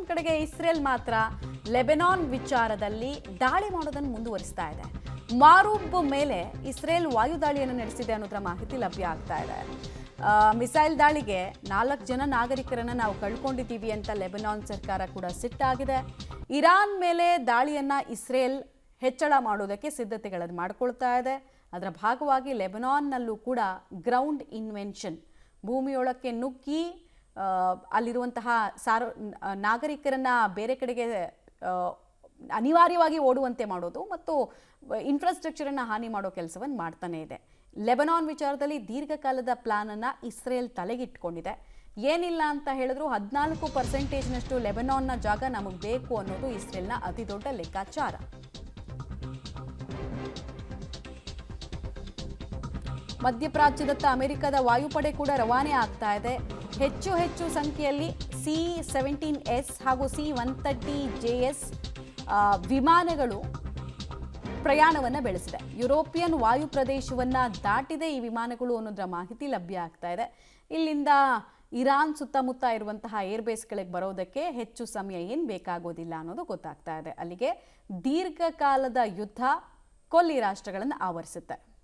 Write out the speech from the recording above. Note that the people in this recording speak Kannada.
ಮತ್ತೊಂದು ಕಡೆಗೆ ಇಸ್ರೇಲ್ ಮಾತ್ರ ಲೆಬನಾನ್ ವಿಚಾರದಲ್ಲಿ ದಾಳಿ ಮಾಡೋದನ್ನು ಮುಂದುವರಿಸ್ತಾ ಇದೆ. ಮಾರೂಬ್ ಮೇಲೆ ಇಸ್ರೇಲ್ ವಾಯುದಾಳಿಯನ್ನು ನಡೆಸಿದೆ ಅನ್ನೋದರ ಮಾಹಿತಿ ಲಭ್ಯ ಆಗ್ತಾ ಇದೆ. ಮಿಸೈಲ್ ದಾಳಿಗೆ 4 ಜನ ನಾಗರಿಕರನ್ನ ನಾವು ಕಳ್ಕೊಂಡಿದ್ದೀವಿ ಅಂತ ಲೆಬನಾನ್ ಸರ್ಕಾರ ಕೂಡ ಸಿಟ್ಟಾಗಿದೆ. ಇರಾನ್ ಮೇಲೆ ದಾಳಿಯನ್ನ ಇಸ್ರೇಲ್ ಹೆಚ್ಚಳ ಮಾಡೋದಕ್ಕೆ ಸಿದ್ಧತೆಗಳನ್ನು ಮಾಡಿಕೊಳ್ತಾ ಇದೆ. ಅದರ ಭಾಗವಾಗಿ ಲೆಬನಾನ್ನಲ್ಲೂ ಕೂಡ ಗ್ರೌಂಡ್ ಇನ್ವೆನ್ಷನ್, ಭೂಮಿಯೊಳಕ್ಕೆ ನುಗ್ಗಿ ಅಲ್ಲಿರುವಂತಹ ನಾಗರಿಕರನ್ನ ಬೇರೆ ಕಡೆಗೆ ಅನಿವಾರ್ಯವಾಗಿ ಓಡುವಂತೆ ಮಾಡೋದು ಮತ್ತು ಇನ್ಫ್ರಾಸ್ಟ್ರಕ್ಚರನ್ನು ಹಾನಿ ಮಾಡೋ ಕೆಲಸವನ್ನು ಮಾಡ್ತಾನೆ ಇದೆ. ಲೆಬನಾನ್ ವಿಚಾರದಲ್ಲಿ ದೀರ್ಘಕಾಲದ ಪ್ಲಾನ್ ಅನ್ನ ಇಸ್ರೇಲ್ ತಲೆಗಿಟ್ಕೊಂಡಿದೆ. ಏನಿಲ್ಲ ಅಂತ ಹೇಳಿದ್ರು 14% ಲೆಬನಾನ್ನ ಜಾಗ ನಮಗೆ ಬೇಕು ಅನ್ನೋದು ಇಸ್ರೇಲ್ನ ಅತಿ ದೊಡ್ಡ ಲೆಕ್ಕಾಚಾರ. ಮಧ್ಯಪ್ರಾಚ್ಯದತ್ತ ಅಮೆರಿಕದ ವಾಯುಪಡೆ ಕೂಡ ರವಾನೆ ಆಗ್ತಾ ಇದೆ. ಹೆಚ್ಚು ಸಂಖ್ಯೆಯಲ್ಲಿ C-17S ಹಾಗೂ C-130JS ವಿಮಾನಗಳು ಪ್ರಯಾಣವನ್ನು ಬೆಳೆಸಿದೆ. ಯುರೋಪಿಯನ್ ವಾಯು ಪ್ರದೇಶವನ್ನ ದಾಟಿದೆ ಈ ವಿಮಾನಗಳು ಅನ್ನೋದರ ಮಾಹಿತಿ ಲಭ್ಯ ಆಗ್ತಾ ಇದೆ. ಇಲ್ಲಿಂದ ಇರಾನ್ ಸುತ್ತಮುತ್ತ ಇರುವಂತಹ ಏರ್ಬೇಸ್ಗಳಿಗೆ ಬರೋದಕ್ಕೆ ಹೆಚ್ಚು ಸಮಯ ಏನು ಬೇಕಾಗೋದಿಲ್ಲ ಅನ್ನೋದು ಗೊತ್ತಾಗ್ತಾ ಇದೆ. ಅಲ್ಲಿಗೆ ದೀರ್ಘಕಾಲದ ಯುದ್ಧ ಕೊಲ್ಲಿ ರಾಷ್ಟ್ರಗಳನ್ನು ಆವರಿಸುತ್ತೆ.